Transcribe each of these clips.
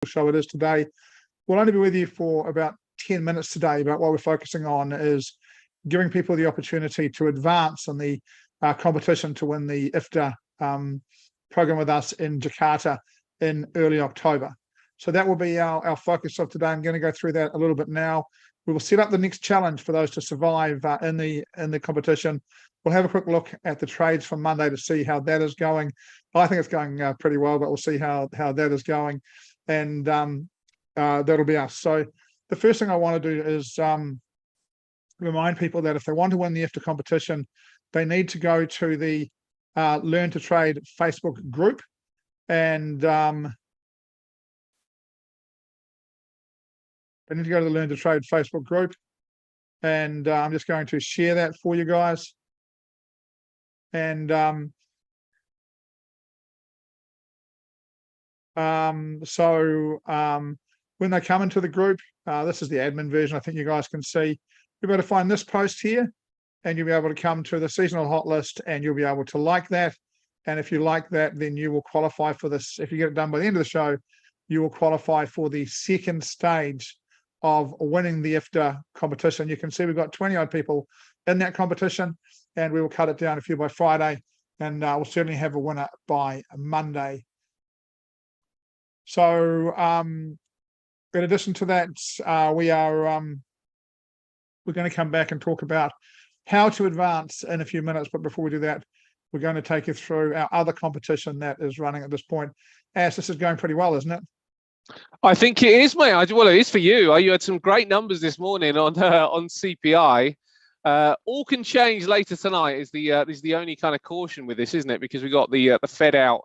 show it is today. We'll only be with you for about 10 minutes today, but what we're focusing on is giving people the opportunity to advance in the competition to win the IFTA program with us in Jakarta in early October. So that will be our focus of today. I'm going to go through that a little bit now. We will set up the next challenge for those to survive in the competition. We'll have a quick look at the trades from Monday to see how that is going. I think it's going pretty well, but we'll see how that is going. And that'll be us. So the first thing I want to do is remind people that if they want to win the IFTA competition, they need to go to the Learn to Trade Facebook group. And they need to go to the Learn to Trade Facebook group. And I'm just going to share that for you guys. And when they come into the group, this is the admin version. I think you guys can see. You'll be able to find this post here, and you'll be able to come to the seasonal hot list, and you'll be able to like that. And if you like that, then you will qualify for this. If you get it done by the end of the show, you will qualify for the second stage of winning the IFTA competition. You can see we've got 20-odd people in that competition, and we will cut it down a few by Friday, and we'll certainly have a winner by Monday. So in addition to that, we're going to come back and talk about how to advance in a few minutes. But before we do that, we're going to take you through our other competition that is running at this point. Ash, this is going pretty well, isn't it? I think it is, mate. Well, it is for you. You had some great numbers this morning on CPI. All can change later tonight. Is the only kind of caution with this, isn't it? Because we got the Fed out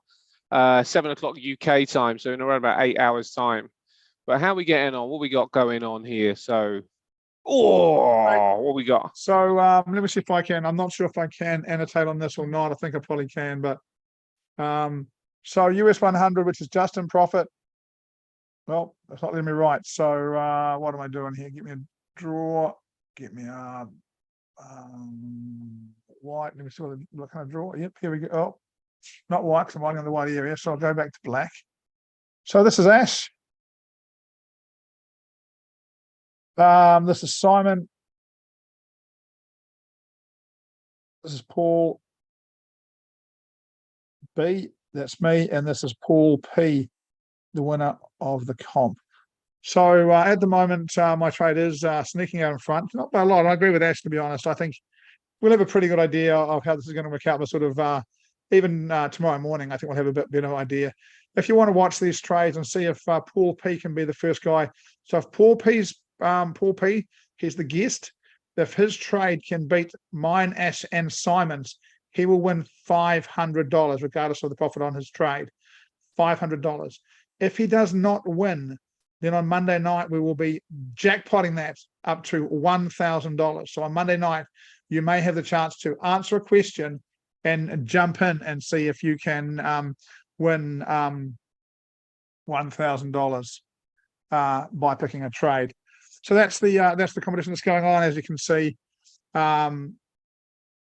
7 o'clock UK time, so in around about 8 hours time. But how are we getting on? What we got going on here? So, what we got? So let me see if I can. I'm not sure if I can annotate on this or not. I think I probably can, but so US 100, which is just in profit. Well, that's not letting me write. So what am I doing here? Give me a draw. Get me a white. Let me see what kind of draw. Yep, here we go. Oh, not white, because I'm writing on the white area. So I'll go back to black. So this is Ash. This is Simon. This is Paul B. That's me. And this is Paul P, the winner of the comp. So at the moment, my trade is sneaking out in front. Not by a lot. I agree with Ash, to be honest. I think we'll have a pretty good idea of how this is going to work out. But sort of even tomorrow morning, I think we'll have a bit better idea. If you want to watch these trades and see if Paul P can be the first guy. So if Paul P, he's the guest. If his trade can beat mine, Ash, and Simon's, he will win $500, regardless of the profit on his trade. $500. If he does not win, then on Monday night, we will be jackpotting that up to $1,000. So on Monday night, you may have the chance to answer a question and jump in and see if you can win $1,000 by picking a trade. So that's the competition that's going on. As you can see,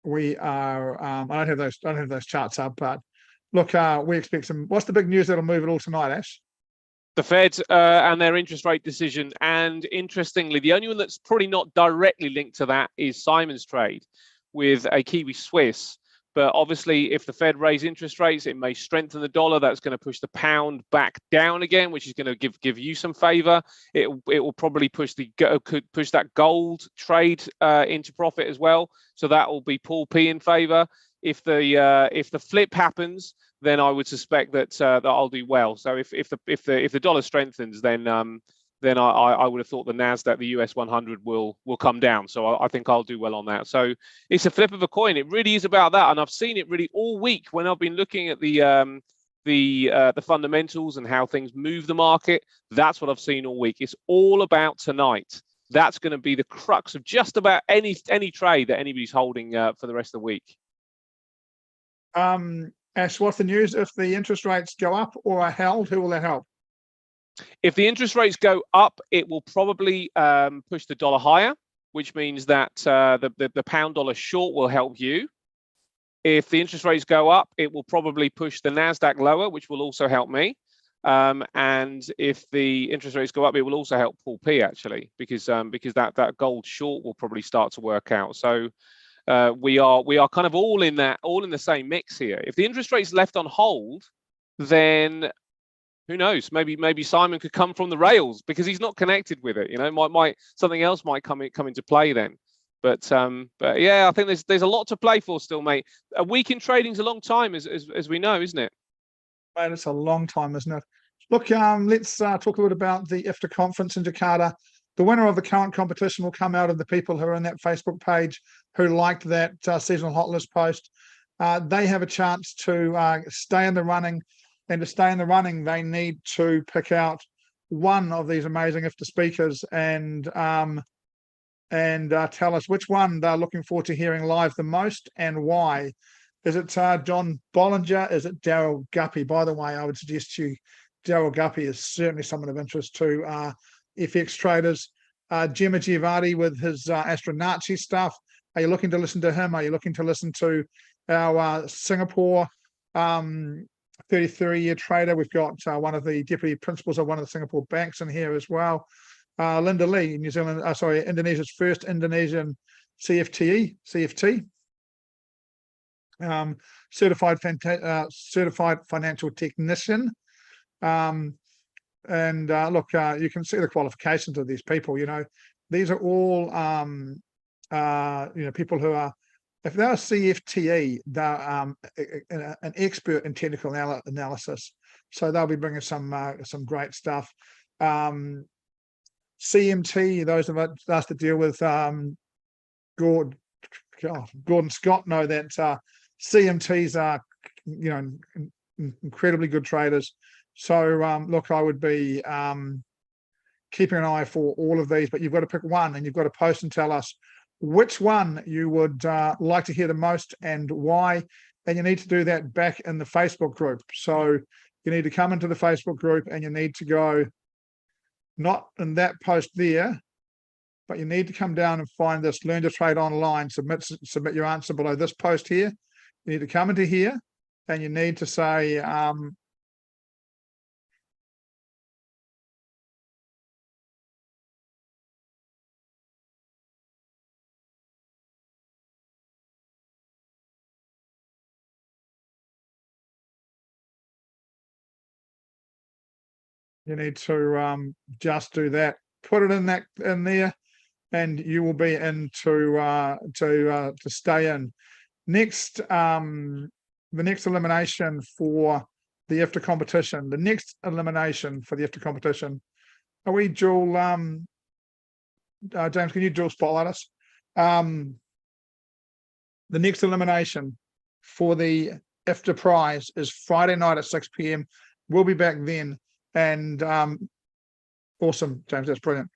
we are. I don't have those charts up, but look, we expect some. What's the big news that'll move it all tonight, Ash? The Fed and their interest rate decision. And interestingly, the only one that's probably not directly linked to that is Simon's trade with a Kiwi Swiss. But obviously, if the Fed raise interest rates, it may strengthen the dollar. That's going to push the pound back down again, which is going to give you some favor. It will probably could push that gold trade into profit as well. So that will be Paul P in favor. If the flip happens, then I would suspect that I'll do well. So if the dollar strengthens, then I would have thought the Nasdaq, the US 100 will come down. So I think I'll do well on that. So it's a flip of a coin. It really is about that, and I've seen it really all week when I've been looking at the fundamentals and how things move the market. That's what I've seen all week. It's all about tonight. That's going to be the crux of just about any trade that anybody's holding for the rest of the week. Ash, what's the news? If the interest rates go up or are held, who will that help? If the interest rates go up, it will probably push the dollar higher, which means that the pound dollar short will help you. If the interest rates go up, it will probably push the Nasdaq lower, which will also help me. And if the interest rates go up, it will also help Pool P actually, because that gold short will probably start to work out. So we are kind of all in the same mix here. If the interest rate's left on hold, then who knows? Maybe Simon could come from the rails because he's not connected with it. You know, might something else might come into play then. But yeah, I think there's a lot to play for still, mate. A week in trading's a long time, as we know, isn't it? Mate, it's a long time, isn't it? Look, let's talk a little bit about the IFTA conference in Jakarta. The winner of the current competition will come out of the people who are in that Facebook page who liked that seasonal hot list post. They have a chance to stay in the running, and to stay in the running, they need to pick out one of these amazing IFTA speakers and tell us which one they're looking forward to hearing live the most and why. Is it John Bollinger? Is it Daryl Guppy? By the way, I would suggest to you Daryl Guppy is certainly someone of interest to FX traders. Gemma Giavatti with his Astronaci stuff. Are you looking to listen to him? Are you looking to listen to our Singapore 33-year trader? We've got one of the deputy principals of one of the Singapore banks in here as well. Linda Lee, Indonesia's first Indonesian CFT, certified financial technician. Look, you can see the qualifications of these people. You know, these are all people who are, if they're a CFTE, they're an expert in technical analysis. So they'll be bringing some great stuff. CMT, those of us that deal with Gordon Scott know that CMTs are, incredibly good traders. So look, I would be keeping an eye for all of these, but you've got to pick one, and you've got to post and tell us which one you would like to hear the most and why. And you need to do that back in the Facebook group. So you need to come into the Facebook group, and you need to go, not in that post there, but you need to come down and find this Learn to Trade Online, submit your answer below this post here. You need to come into here, and you need to say, you need to just do that. Put it in there, and you will be in to stay in. Next, the next elimination for the IFTA competition. The next elimination for the IFTA competition. Are we dual? James, can you dual spotlight us? The next elimination for the IFTA prize is Friday night at 6 p.m. We'll be back then. And awesome, James, that's brilliant.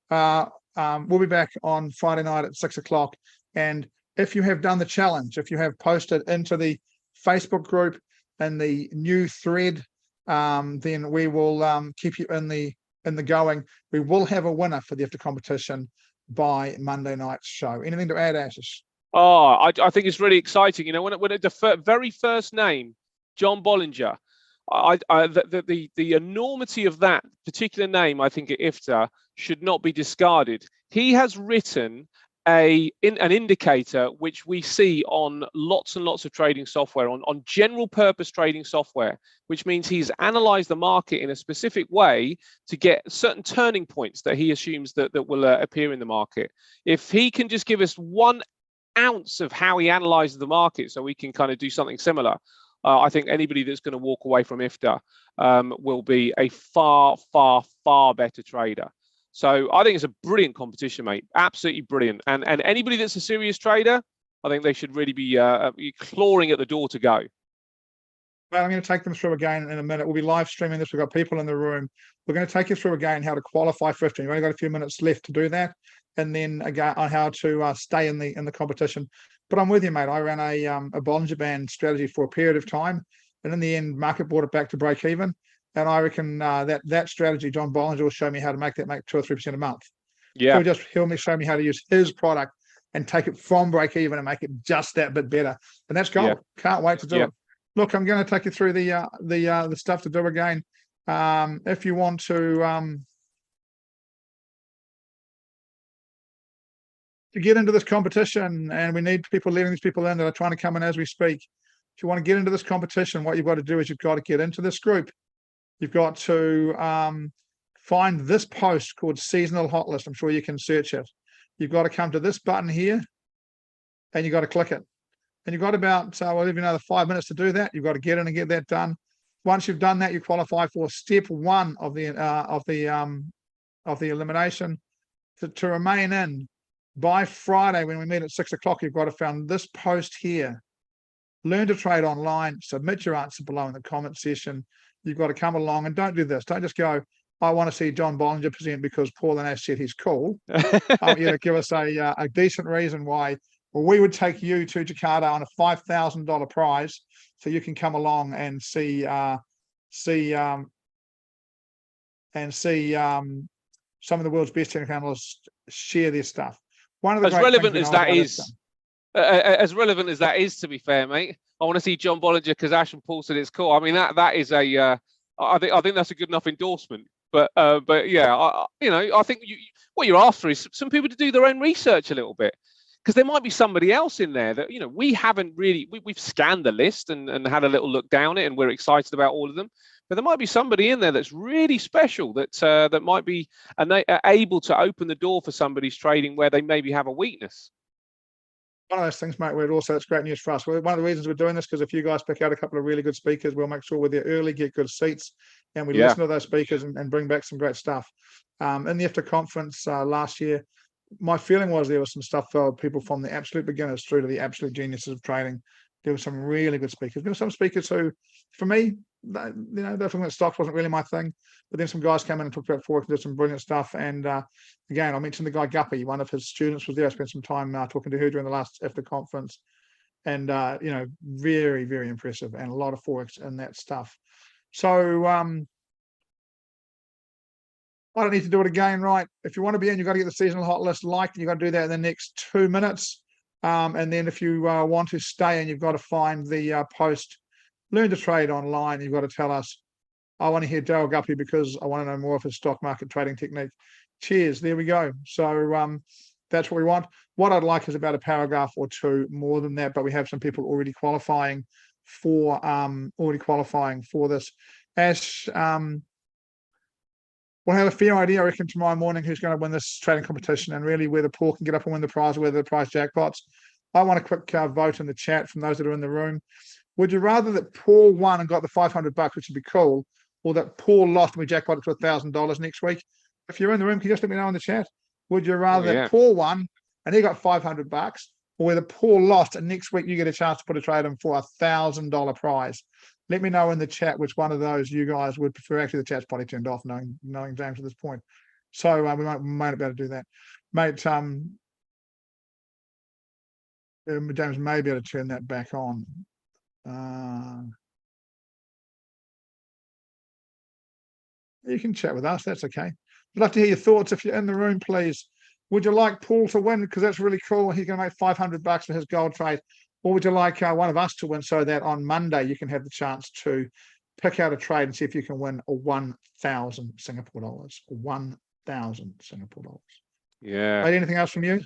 We'll be back on Friday night at 6 o'clock. And if you have done the challenge, if you have posted into the Facebook group and the new thread, then we will keep you in the going. We will have a winner for the IFTA competition by Monday night's show. Anything to add, Ashish? Oh, I think it's really exciting. You know, when the very first name, John Bollinger, the enormity of that particular name, I think, at IFTA should not be discarded. He has written an indicator which we see on lots and lots of trading software, on general purpose trading software, which means he's analyzed the market in a specific way to get certain turning points that he assumes that will appear in the market. If he can just give us 1 ounce of how he analyzes the market so we can kind of do something similar, I think anybody that's going to walk away from IFTA will be a far, far, far better trader. So I think it's a brilliant competition, mate. Absolutely brilliant. And anybody that's a serious trader, I think they should really be clawing at the door to go. Well, I'm going to take them through again in a minute. We'll be live streaming this. We've got people in the room. We're going to take you through again how to qualify for IFTA. You've only got a few minutes left to do that. And then again on how to stay in the competition. But I'm with you, mate. I ran a Bollinger Band strategy for a period of time, and in the end, market brought it back to break even. And I reckon that strategy, John Bollinger will show me how to make 2 or 3% a month. Yeah, he'll show me how to use his product and take it from break even and make it just that bit better. And that's gold. Yeah. Can't wait to do it. Look, I'm going to take you through the stuff to do again. If you want to get into this competition, and we need people letting these people in that are trying to come in as we speak. If you want to get into this competition, what you've got to do is you've got to get into this group. You've got to find this post called Seasonal Hot List. I'm sure you can search it. You've got to come to this button here, and you've got to click it. And you've got about, well, even another 5 minutes to do that. You've got to get in and get that done. Once you've done that, you qualify for step one of the elimination. To remain in by Friday, when we meet at 6 o'clock, you've got to find this post here. Learn to trade online. Submit your answer below in the comment section. You've got to come along, and don't do this. Don't just go, I want to see John Bollinger present because Paul and Ash said he's cool. I want you to give us a decent reason why. Well, we would take you to Jakarta on a $5,000 prize, so you can come along and see some of the world's best technical analysts share their stuff. One of the as relevant as that is, as relevant as that is, to be fair, mate. I want to see John Bollinger because Ash and Paul said it's cool. I mean, that is a. I think that's a good enough endorsement. But yeah, I think what you're after is some people to do their own research a little bit. Because there might be somebody else in there that, we haven't really, we've scanned the list and had a little look down it, and we're excited about all of them. But there might be somebody in there that's really special that might be, and they are able to open the door for somebody's trading where they maybe have a weakness. One of those things, mate, where also it's great news for us. One of the reasons we're doing this, because if you guys pick out a couple of really good speakers, we'll make sure we're there early, get good seats, and we listen to those speakers and bring back some great stuff. In the IFTA conference last year, my feeling was there was some stuff for people from the absolute beginners through to the absolute geniuses of trading. There were some really good speakers. There were some speakers who, for me, they're talking about stocks wasn't really my thing. But then some guys came in and talked about Forex and did some brilliant stuff. And again, I mentioned the guy Guppy, one of his students was there. I spent some time talking to her during the last IFTA conference. And, very, very impressive, and a lot of Forex in that stuff. So, I don't need to do it again, right? If you want to be in, you've got to get the seasonal hot list liked. You've got to do that in the next 2 minutes. And then if you want to stay in, you've got to find the post, Learn to Trade Online. You've got to tell us, I want to hear Daryl Guppy because I want to know more of his stock market trading technique. Cheers. There we go. So that's what we want. What I'd like is about a paragraph or two more than that, but we have some people already qualifying for this. Ash, we'll have a fair idea, I reckon, tomorrow morning who's going to win this trading competition, and really whether Paul can get up and win the prize or whether the prize jackpots. I want a quick vote in the chat from those that are in the room. Would you rather that Paul won and got the $500, which would be cool, or that Paul lost and we jackpotted to $1,000 next week? If you're in the room, can you just let me know in the chat? Would you rather that Paul won and he got $500, or whether Paul lost and next week you get a chance to put a trade in for $1,000 prize? Let me know in the chat which one of those you guys would prefer. Actually, the chat's probably turned off, knowing James at this point. So we might be able to do that. Mate, James may be able to turn that back on. You can chat with us, that's okay. I'd love to hear your thoughts if you're in the room, please. Would you like Paul to win? Because that's really cool. He's going to make $500 for his gold trade. Or would you like one of us to win so that on Monday you can have the chance to pick out a trade and see if you can win a 1,000 Singapore dollars? 1,000 Singapore dollars. Yeah. Mate, anything else from you?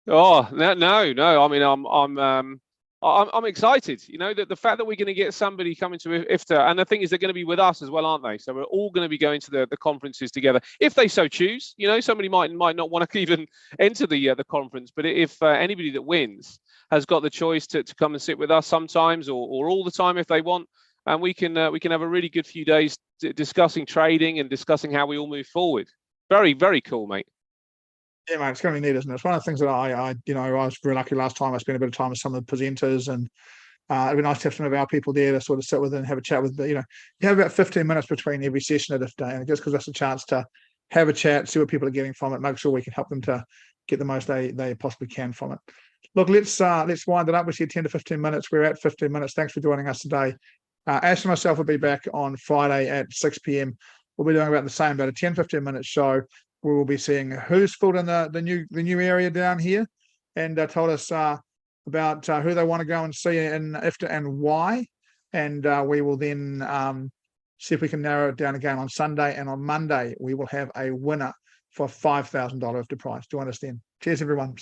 Oh no. I mean, I'm excited. The fact that we're going to get somebody coming to IFTA, and the thing is, they're going to be with us as well, aren't they? So we're all going to be going to the conferences together, if they so choose. Somebody might not want to even enter the conference, but if anybody that wins has got the choice to come and sit with us sometimes or all the time if they want, and we can have a really good few days discussing trading and discussing how we all move forward. Very, very cool, mate. Yeah, mate, it's going to be neat, isn't it? It's one of the things that I was very lucky last time. I spent a bit of time with some of the presenters, and it'd be nice to have some of our people there to sort of sit with and have a chat with. But you have about 15 minutes between every session at IFTA, and it just gives us a chance to have a chat, see what people are getting from it, make sure we can help them to get the most they possibly can from it. Look, let's wind it up. We said 10 to 15 minutes. We're at 15 minutes. Thanks for joining us today. Ash and myself will be back on Friday at 6 p.m. We'll be doing about the same, about a 10-15 minute show. We will be seeing who's filled in the new area down here, and told us about who they want to go and see in IFTA and why. And we will then see if we can narrow it down again on Sunday, and on Monday we will have a winner for $5,000 if the price. Do you understand? Cheers, everyone.